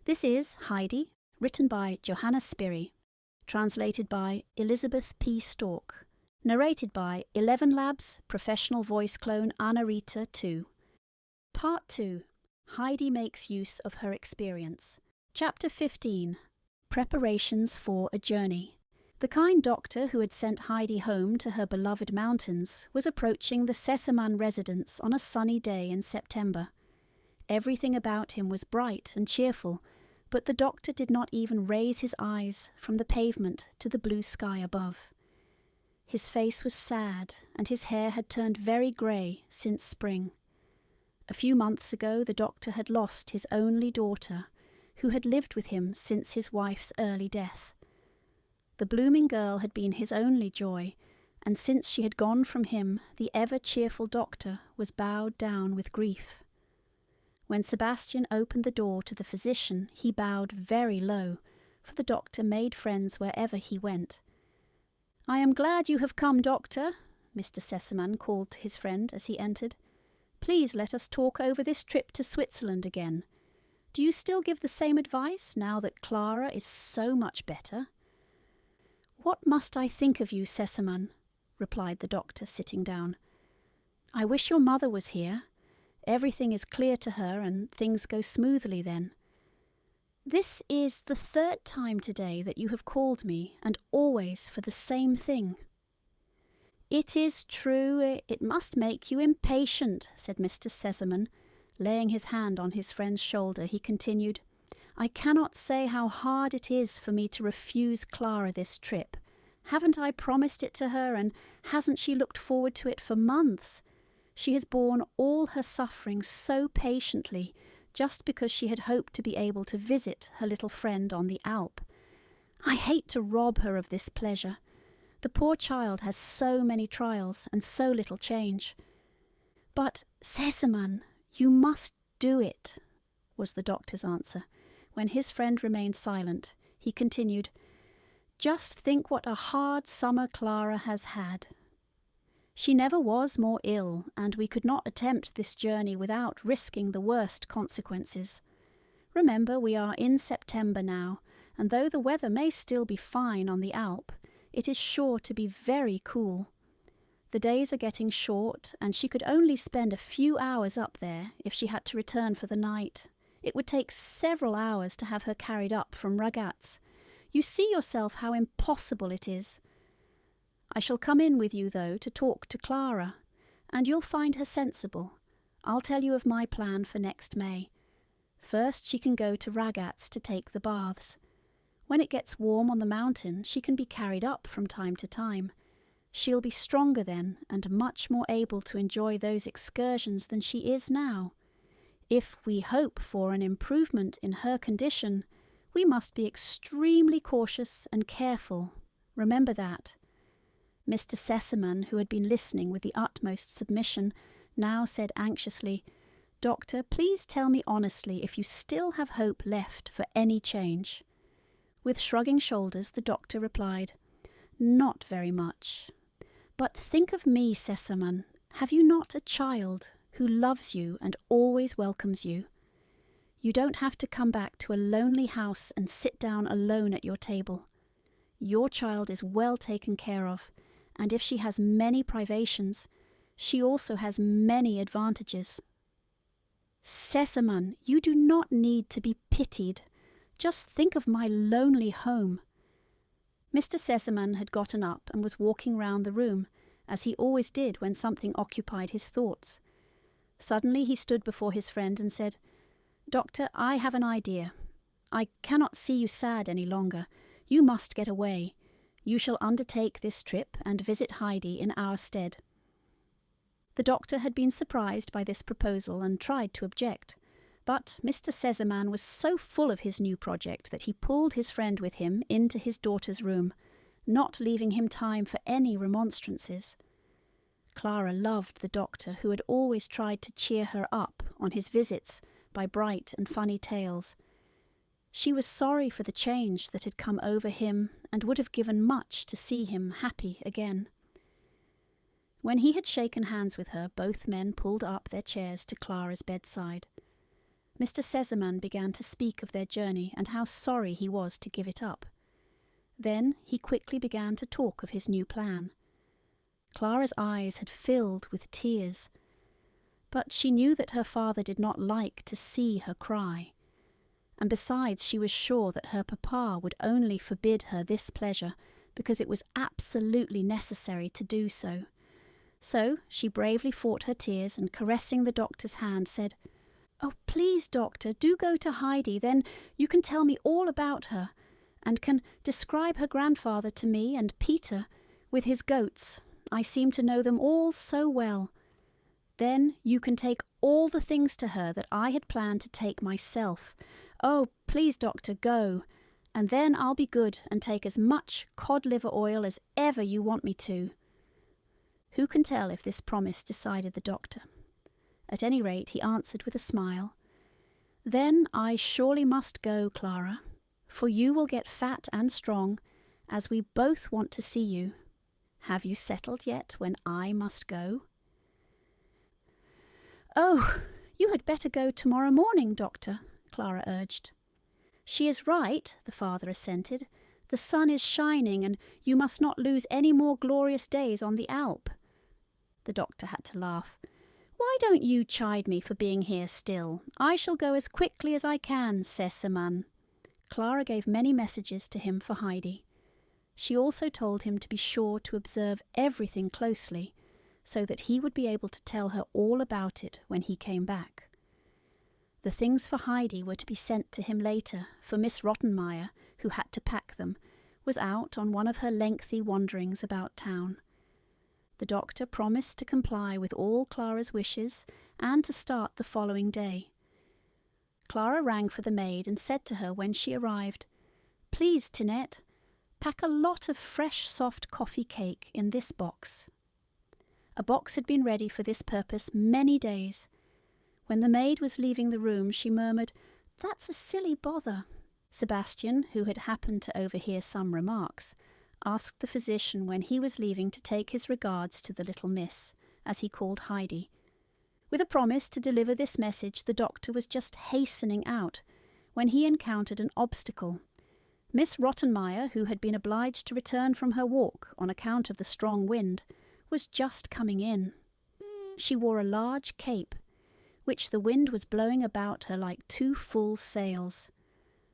This is Heidi, written by Johanna Spyri, translated by Elizabeth P. Stork, narrated by ElevenLabs Professional Voice Clone Anarita 2. Part 2. Heidi makes use of her experience. Chapter 15. Preparations for a journey. The kind doctor who had sent Heidi home to her beloved mountains was approaching the Sesaman residence on a sunny day in September. Everything about him was bright and cheerful, but the doctor did not even raise his eyes from the pavement to the blue sky above. His face was sad, and his hair had turned very grey since spring. A few months ago the doctor had lost his only daughter, who had lived with him since his wife's early death. The blooming girl had been his only joy, and since she had gone from him, the ever-cheerful doctor was bowed down with grief. When Sebastian opened the door to the physician, he bowed very low, for the doctor made friends wherever he went. "I am glad you have come, doctor," Mr. Sesaman called to his friend as he entered. "Please let us talk over this trip to Switzerland again. Do you still give the same advice now that Clara is so much better?" "What must I think of you, Sesaman?" replied the doctor, sitting down. "I wish your mother was here. Everything is clear to her, and things go smoothly then. This is the third time today that you have called me, and always for the same thing." "It is true, it must make you impatient," said Mr. Sesaman. Laying his hand on his friend's shoulder, he continued, "I cannot say how hard it is for me to refuse Clara this trip. Haven't I promised it to her, and hasn't she looked forward to it for months? She has borne all her suffering so patiently, just because she had hoped to be able to visit her little friend on the Alp. I hate to rob her of this pleasure. The poor child has so many trials and so little change." "But, Sesaman, you must do it," was the doctor's answer. When his friend remained silent, he continued, "Just think what a hard summer Clara has had. She never was more ill, and we could not attempt this journey without risking the worst consequences. Remember, we are in September now, and though the weather may still be fine on the Alp, it is sure to be very cool. The days are getting short, and she could only spend a few hours up there if she had to return for the night. It would take several hours to have her carried up from Ragaz. You see yourself how impossible it is. I shall come in with you, though, to talk to Clara, and you'll find her sensible. I'll tell you of my plan for next May. First, she can go to Ragaz to take the baths. When it gets warm on the mountain, she can be carried up from time to time. She'll be stronger then, and much more able to enjoy those excursions than she is now. If we hope for an improvement in her condition, we must be extremely cautious and careful. Remember that." Mr. Sesaman, who had been listening with the utmost submission, now said anxiously, "Doctor, please tell me honestly if you still have hope left for any change." With shrugging shoulders, the doctor replied, "Not very much. But think of me, Sesaman. Have you not a child who loves you and always welcomes you? You don't have to come back to a lonely house and sit down alone at your table. Your child is well taken care of, and if she has many privations, she also has many advantages. Sesaman, you do not need to be pitied. Just think of my lonely home." Mr. Sesaman had gotten up and was walking round the room, as he always did when something occupied his thoughts. Suddenly he stood before his friend and said, "Doctor, I have an idea. I cannot see you sad any longer. You must get away. You shall undertake this trip and visit Heidi in our stead." The doctor had been surprised by this proposal and tried to object, but Mr. Sesaman was so full of his new project that he pulled his friend with him into his daughter's room, not leaving him time for any remonstrances. Clara loved the doctor, who had always tried to cheer her up on his visits by bright and funny tales. She was sorry for the change that had come over him and would have given much to see him happy again. When he had shaken hands with her, both men pulled up their chairs to Clara's bedside. Mr. Sesemann began to speak of their journey and how sorry he was to give it up. Then he quickly began to talk of his new plan. Clara's eyes had filled with tears, but she knew that her father did not like to see her cry, and besides she was sure that her papa would only forbid her this pleasure because it was absolutely necessary to do so. So she bravely fought her tears and, caressing the doctor's hand, said, "Oh, please, doctor, do go to Heidi, then you can tell me all about her, and can describe her grandfather to me and Peter with his goats. I seem to know them all so well. Then you can take all the things to her that I had planned to take myself. Oh, please, doctor, go, and then I'll be good and take as much cod liver oil as ever you want me to." Who can tell if this promise decided the doctor? At any rate, he answered with a smile, "Then I surely must go, Clara, for you will get fat and strong, as we both want to see you. Have you settled yet when I must go?" "Oh, you had better go tomorrow morning, doctor," Clara urged. "She is right," the father assented. "The sun is shining, and you must not lose any more glorious days on the Alp." The doctor had to laugh. "Why don't you chide me for being here still? I shall go as quickly as I can, Sesemann." Clara gave many messages to him for Heidi. She also told him to be sure to observe everything closely, so that he would be able to tell her all about it when he came back. The things for Heidi were to be sent to him later, for Miss Rottenmeier, who had to pack them, was out on one of her lengthy wanderings about town. The doctor promised to comply with all Clara's wishes and to start the following day. Clara rang for the maid and said to her when she arrived, "Please, Tinette, pack a lot of fresh soft coffee cake in this box." A box had been ready for this purpose many days. When the maid was leaving the room, she murmured, "That's a silly bother." Sebastian, who had happened to overhear some remarks, asked the physician when he was leaving to take his regards to the little miss, as he called Heidi. With a promise to deliver this message, the doctor was just hastening out when he encountered an obstacle. Miss Rottenmeier, who had been obliged to return from her walk on account of the strong wind, was just coming in. She wore a large cape, which the wind was blowing about her like two full sails.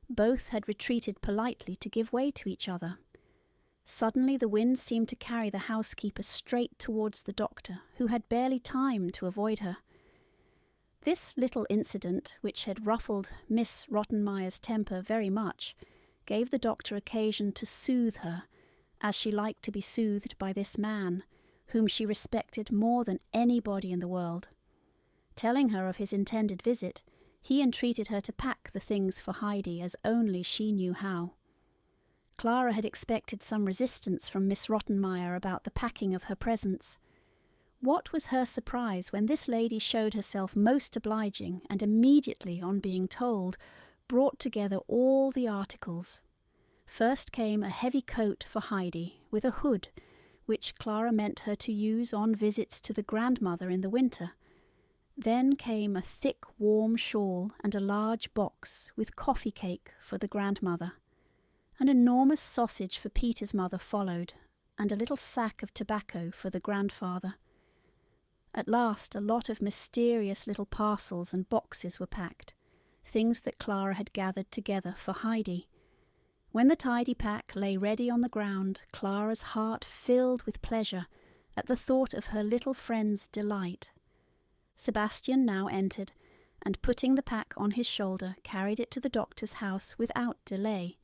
Both had retreated politely to give way to each other. Suddenly the wind seemed to carry the housekeeper straight towards the doctor, who had barely time to avoid her. This little incident, which had ruffled Miss Rottenmeier's temper very much, gave the doctor occasion to soothe her, as she liked to be soothed by this man, whom she respected more than anybody in the world. Telling her of his intended visit, he entreated her to pack the things for Heidi as only she knew how. Clara had expected some resistance from Miss Rottenmeier about the packing of her presents. What was her surprise when this lady showed herself most obliging and immediately, on being told, brought together all the articles. First came a heavy coat for Heidi, with a hood, which Clara meant her to use on visits to the grandmother in the winter. Then came a thick warm shawl and a large box with coffee cake for the grandmother. An enormous sausage for Peter's mother followed, and a little sack of tobacco for the grandfather. At last a lot of mysterious little parcels and boxes were packed, things that Clara had gathered together for Heidi. When the tidy pack lay ready on the ground, Clara's heart filled with pleasure at the thought of her little friend's delight. Sebastian now entered, and putting the pack on his shoulder, carried it to the doctor's house without delay.